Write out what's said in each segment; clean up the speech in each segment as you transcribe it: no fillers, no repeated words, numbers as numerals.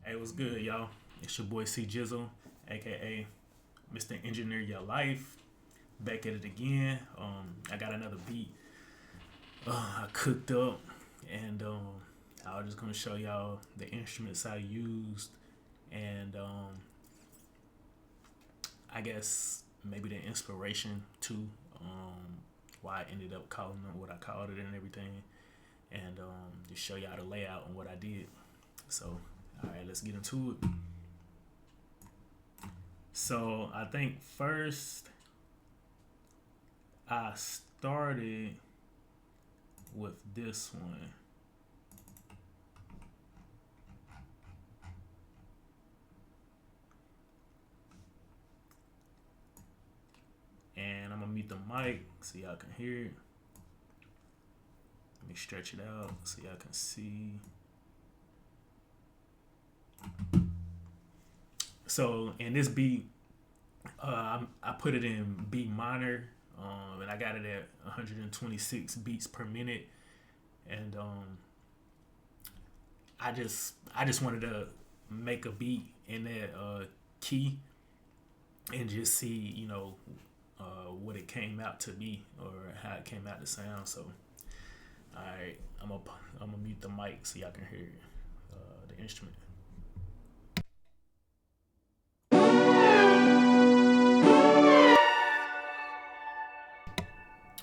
Hey, what's good, y'all? It's your boy C-Jizzle, aka Mr. Engineer Your Life. Back at it again. I got another beat I cooked up, and I was just gonna show y'all the instruments I used, and I guess maybe the inspiration to why I ended up calling it what I called it and everything, and just show y'all the layout and what I did. So, all right, let's get into it. So I think first I started with this one. And I'm gonna mute the mic so y'all can hear it. Let me stretch it out so y'all can see. So in this beat, I put it in B minor, and I got it at 126 beats per minute, and I just wanted to make a beat in that key and just see what it came out to be or how it came out to sound. So all right, I'm gonna mute the mic so y'all can hear the instrument.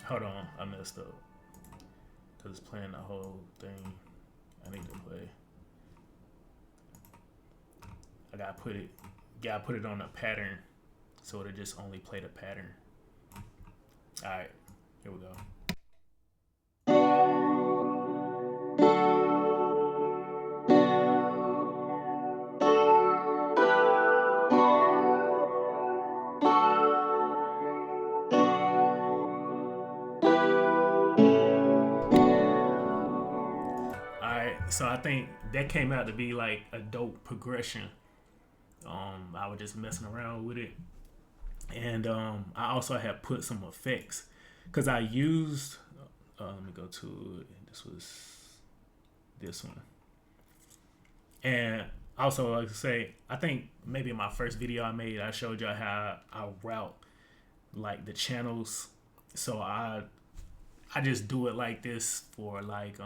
Hold on, I messed up because it's playing the whole thing. I need to play. I gotta put it on a pattern so it'll just only play the pattern. All right, here we go. Alright, so I think that came out to be like a dope progression. I was just messing around with it, and I also had put some effects because I used. Let me go to it. This was this one, and also like I say, I think maybe in my first video I made, I showed y'all how I route like the channels. So I just do it like this for like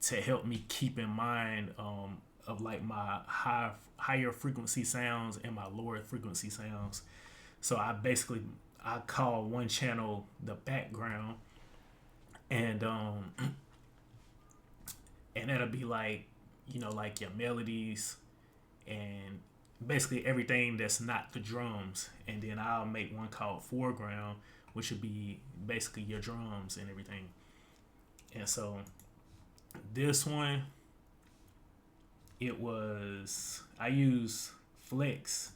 to help me keep in mind of like my higher frequency sounds and my lower frequency sounds. So I call one channel the background, and and that'll be like like your melodies and basically everything that's not the drums, and then I'll make one called foreground, which would be basically your drums and everything. And so this one, I use Flex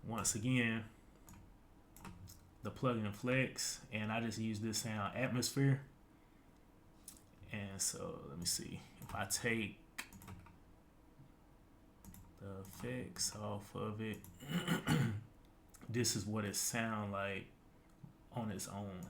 once again, the plugin Flex, and I just use this sound Atmosphere. And so let me see if I take the effects off of it. This is what it sound like on its own.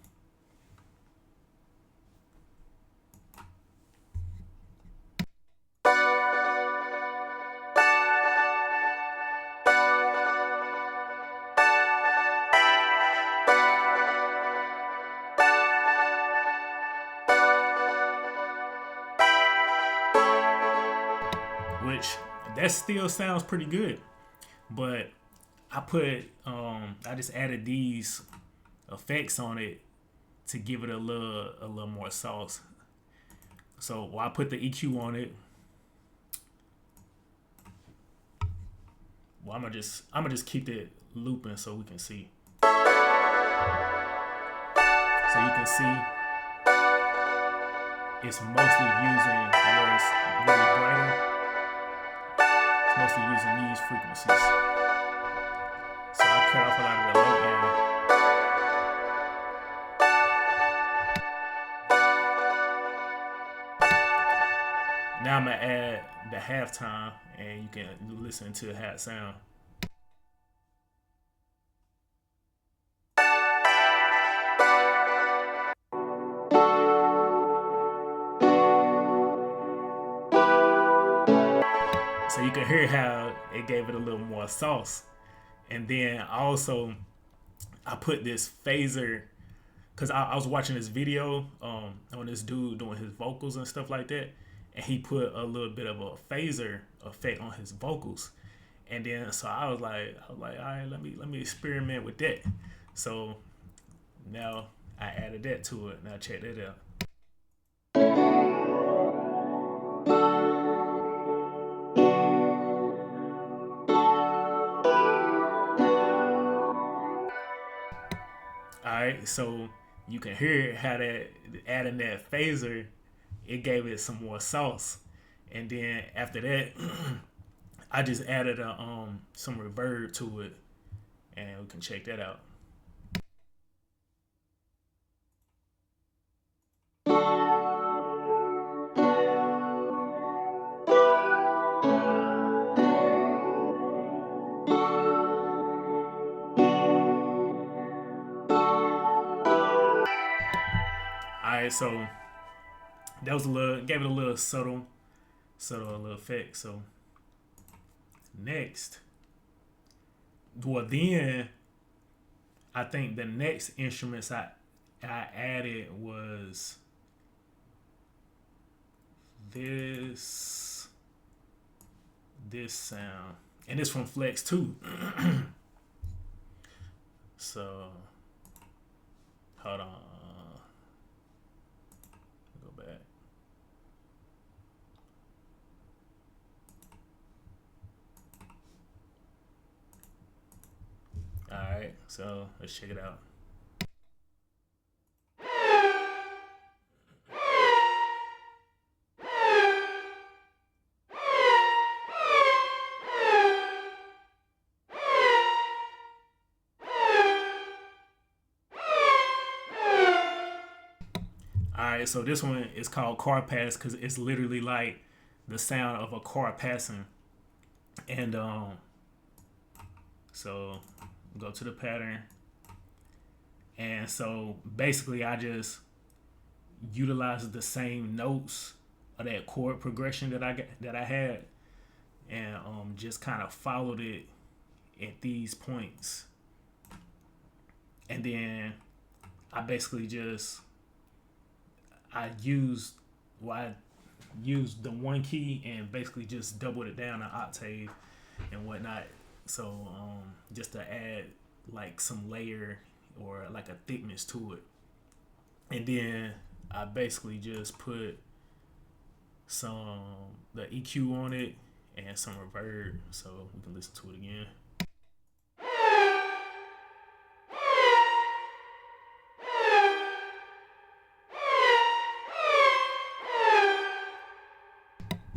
Which that still sounds pretty good, but I just added these effects on it to give it a little more sauce. So I put the EQ on it. Well, I'm gonna just keep it looping so we can see. So you can see it's mostly using where it's really brighter. It's mostly using these frequencies. So I cut off a lot of the low end. Now I'm gonna add the halftime, and you can listen to how it sound. So you can hear how it gave it a little more sauce. And then also I put this phaser because I was watching this video on this dude doing his vocals and stuff like that, and he put a little bit of a phaser effect on his vocals, and then so I was like, all right, let me experiment with that. So now I added that to it. Now check that out. All right, so you can hear how that adding that phaser, it gave it some more sauce, and then after that, I just added some reverb to it, and we can check that out. All right, so that was a little, gave it a little subtle little effect. So next, well then I think the next instruments I added was this sound, and it's from Flex too. So hold on, go back. All right, so let's check it out. All right, so this one is called car pass because it's literally like the sound of a car passing, and so go to the pattern, and so basically I just utilized the same notes of that chord progression that I had, and just kind of followed it at these points, and then I basically just I used the one key and basically just doubled it down an octave and whatnot. So just to add like some layer or like a thickness to it, and then I basically just put the EQ on it and some reverb, so we can listen to it again.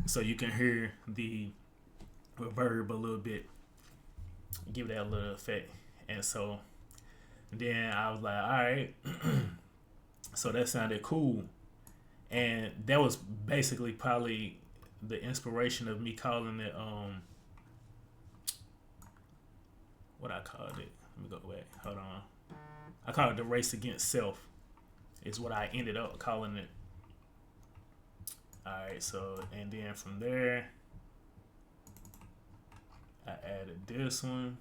So you can hear the reverb a little bit, give that a little effect. And so then I was like, all right. So that sounded cool. And that was basically probably the inspiration of me calling it, what I called it. Let me go back. Hold on. I call it the race against self, is what I ended up calling it. Alright, so, and then from there, I added this one.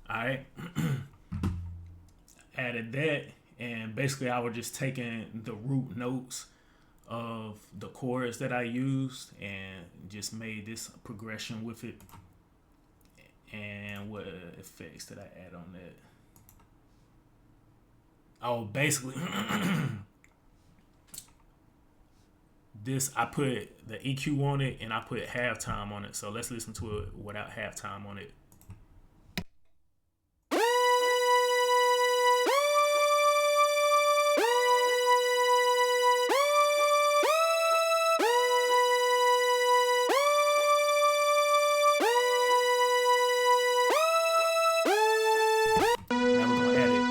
Alright. Added that, and basically I was just taking the root notes of the chords that I used and just made this progression with it. And what effects did I add on that? Oh, basically this, I put the EQ on it and I put halftime on it. So let's listen to it without halftime on it. Now we're gonna add it.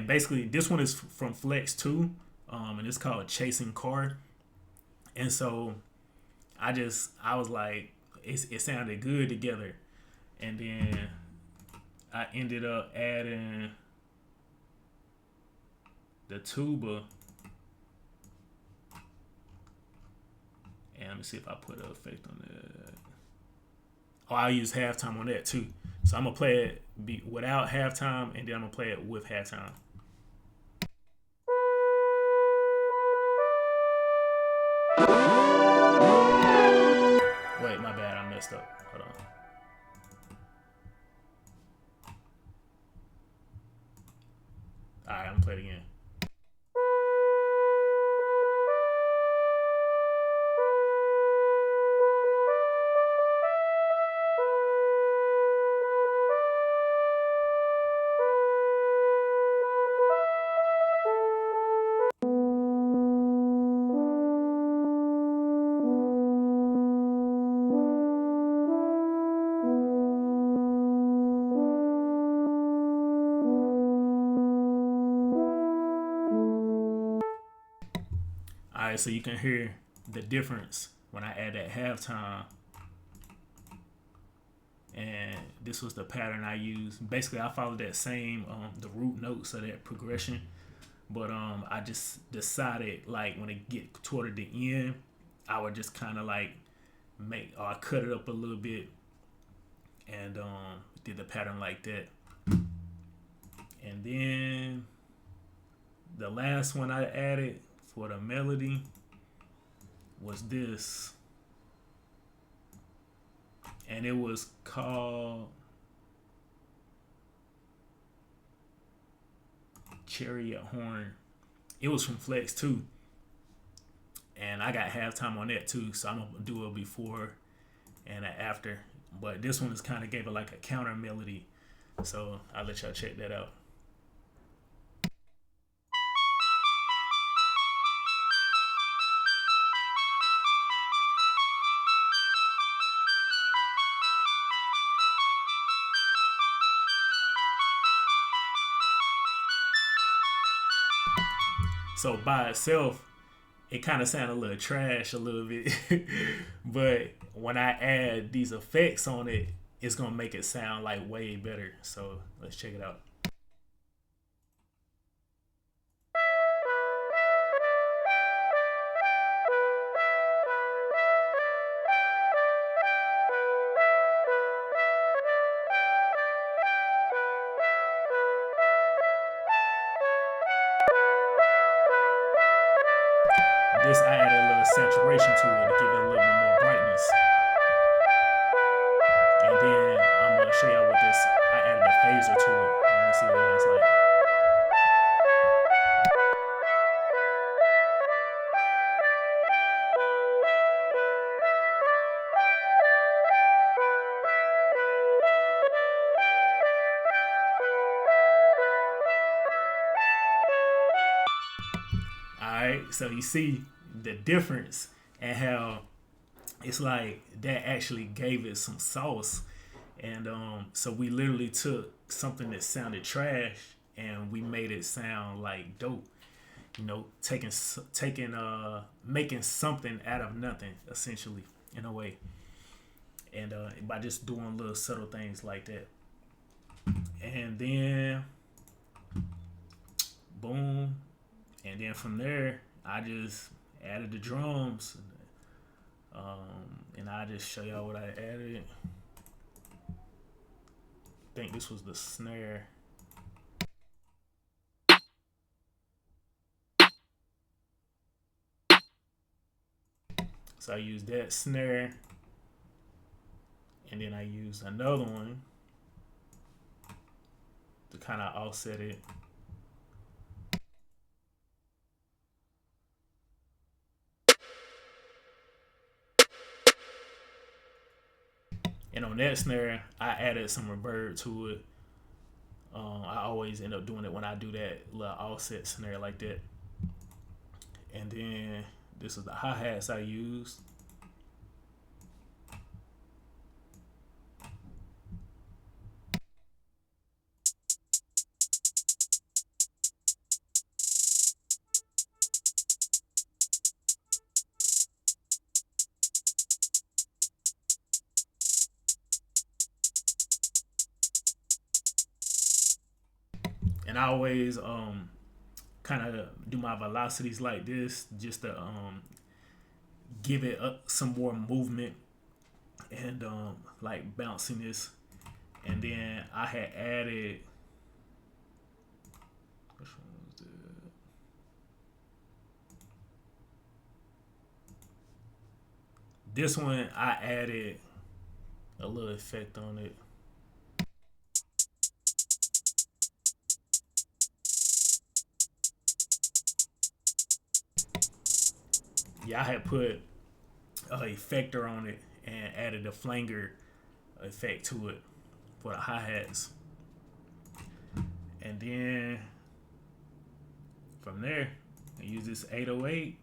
And basically, this one is from Flex 2, and it's called Chasing Car. And so I was like, it sounded good together. And then I ended up adding the tuba. And let me see if I put an effect on that. Oh, I'll use halftime on that too. So I'm gonna play it without halftime, and then I'm gonna play it with halftime. Wait, my bad, I messed up. Hold on. Alright, I'm gonna play it again. Alright, so you can hear the difference when I add that halftime. And this was the pattern I used. Basically, I followed that same the root notes of that progression, but I just decided like when it get toward the end, I would just kind of like I cut it up a little bit and did the pattern like that. And then the last one I added for the melody was this, and it was called Chariot Horn. It was from Flex 2, and I got halftime on that too, so I'm gonna do it before and after. But this one is kind of gave it like a counter melody, so I'll let y'all check that out. So by itself, it kind of sounded a little trash a little bit, but when I add these effects on it, it's gonna make it sound like way better. So let's check it out. This I added a little saturation to it to give it a little bit more brightness. And then I'm gonna show y'all what this. I added a phaser to it. Let me see what it looks like. Alright, so you see the difference and how it's like that actually gave it some sauce. And so we literally took something that sounded trash and we made it sound like dope. You know, making something out of nothing, essentially, in a way. And by just doing little subtle things like that. And then boom. And then from there, I just added the drums. And I just show y'all what I added. I think this was the snare. So I used that snare, and then I used another one to kind of offset it. And on that snare, I added some reverb to it. I always end up doing it when I do that little offset snare like that. And then this is the hi-hats I used. And I always kind of do my velocities like this just to give it some more movement and like bounciness. And then I had added, which one was this one I added a little effect on it. Yeah, I had put a effector on it and added a flanger effect to it for the hi-hats. And then from there, I use this 808.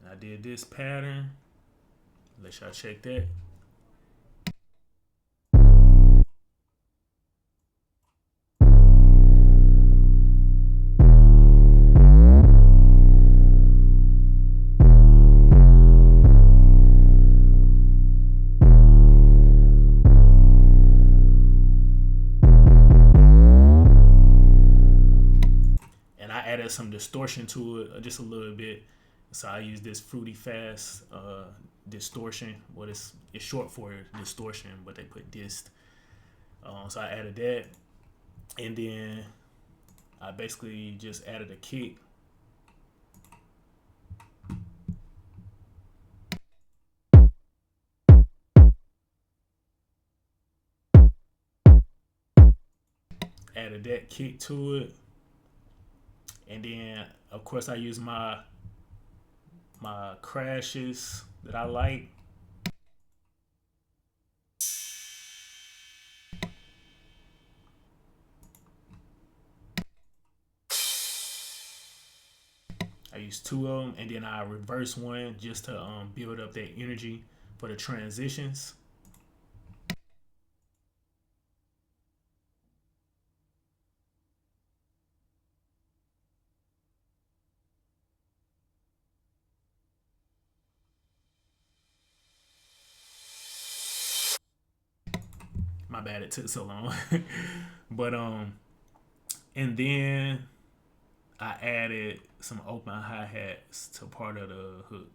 I did this pattern. Let y'all check that. And I added some distortion to it, just a little bit. So I use this fruity fast distortion. What is it's short for distortion, but they put dist. So I added that, and then I basically just added a kick. Added that kick to it, and then of course I use my crashes that I like. I use two of them, and then I reverse one just to build up that energy for the transitions. My bad, it took so long. But and then I added some open hi-hats to part of the hook.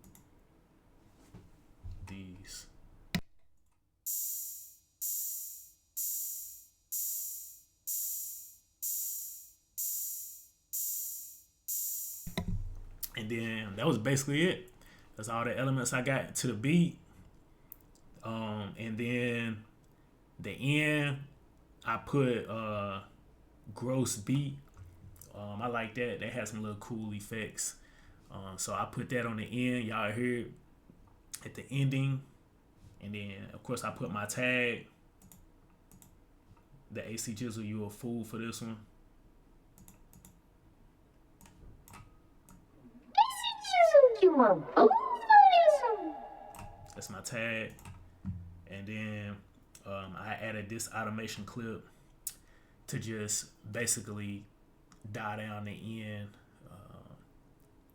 These. And then that was basically it. That's all the elements I got to the beat. And then the end, I put gross beat. I like that. That has some little cool effects. So I put that on the end. Y'all hear it at the ending. And then, of course, I put my tag. The C-Jizzle, you a fool for this one. You a fool for this one. That's my tag. And then I added this automation clip to just basically die down the end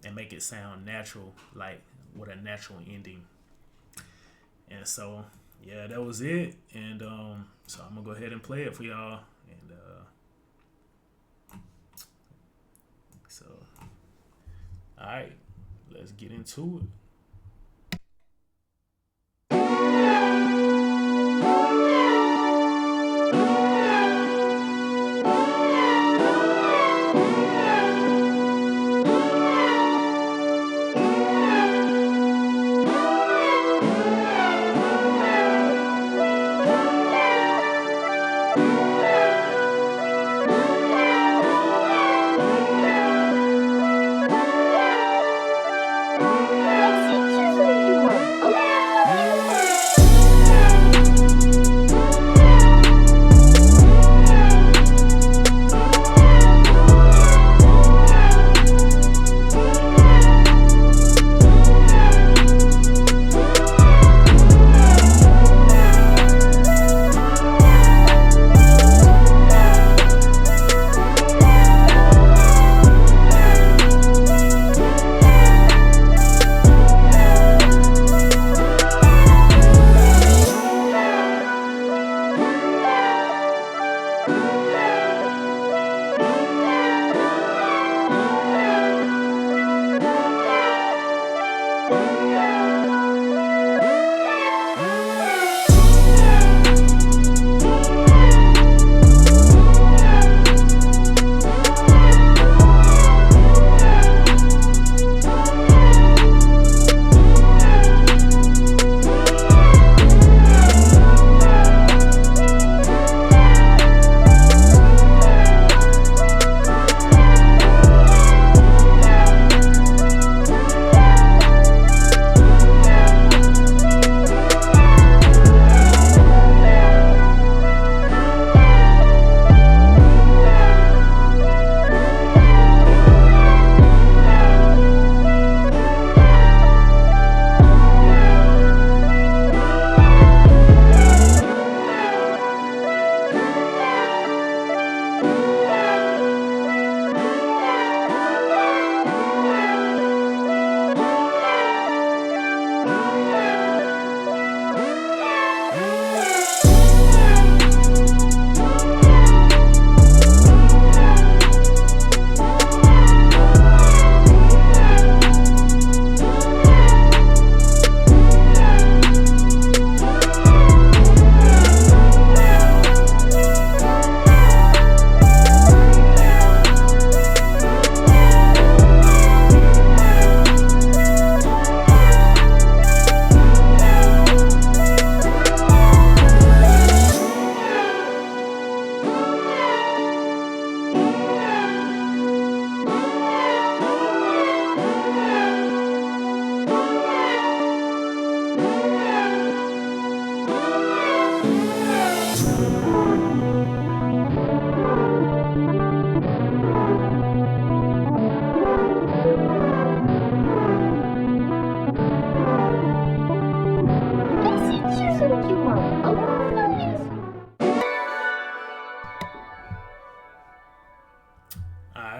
and make it sound natural, like with a natural ending. And so, yeah, that was it. And so I'm gonna go ahead and play it for y'all. And so, all right, let's get into it.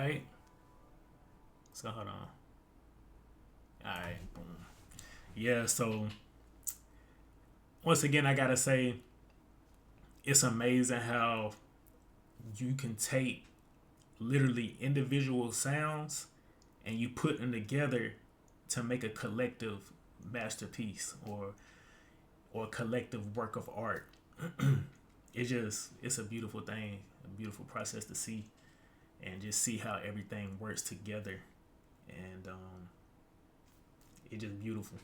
right. So hold on. All right. Boom. Yeah. So once again, I gotta say, it's amazing how you can take literally individual sounds and you put them together to make a collective masterpiece or collective work of art. It's a beautiful thing, a beautiful process to see and just see how everything works together. And it's just beautiful.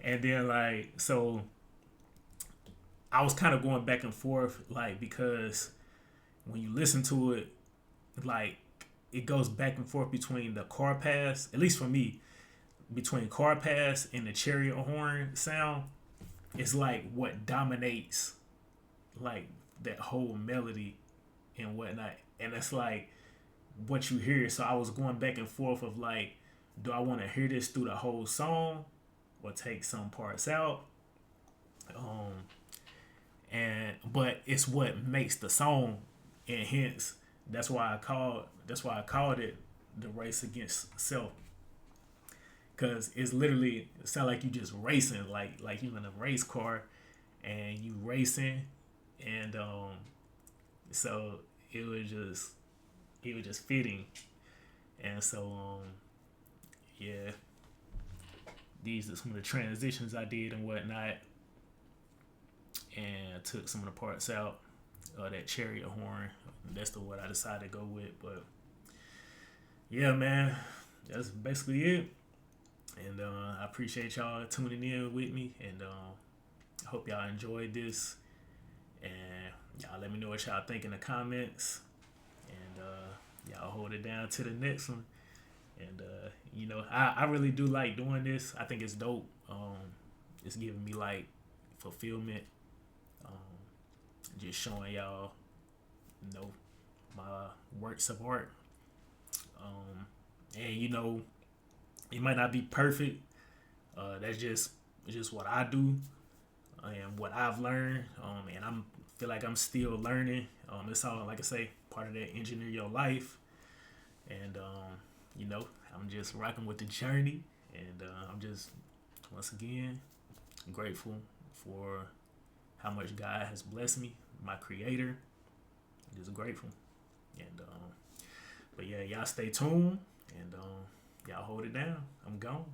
And then like so I was kind of going back and forth like because when you listen to it, like it goes back and forth between the car pass, at least for me, between car pass and the chariot horn sound. It's like what dominates like that whole melody and whatnot. And it's like what you hear. So I was going back and forth of like, do I want to hear this through the whole song or take some parts out? Um, and but it's what makes the song, and hence that's why I called it the race against self, because it's literally it sound like you just racing, like you in a race car and you racing, and so it was just fitting, and so yeah, these are some of the transitions I did and whatnot, and I took some of the parts out. That chariot horn, that's the what I decided to go with. But yeah, man, that's basically it. And I appreciate y'all tuning in with me, and I hope y'all enjoyed this. And y'all let me know what y'all think in the comments, and y'all hold it down to the next one. And I really do like doing this. I think it's dope. It's giving me like fulfillment. Um, just showing y'all, my works of art. And it might not be perfect. That's just what I do and what I've learned. And I'm feel like I'm still learning. It's all, like I say, part of that engineer your life. And I'm just rocking with the journey. And I'm just once again grateful for how much God has blessed me, my creator. Just grateful. And but yeah, y'all stay tuned, and y'all hold it down. I'm gone.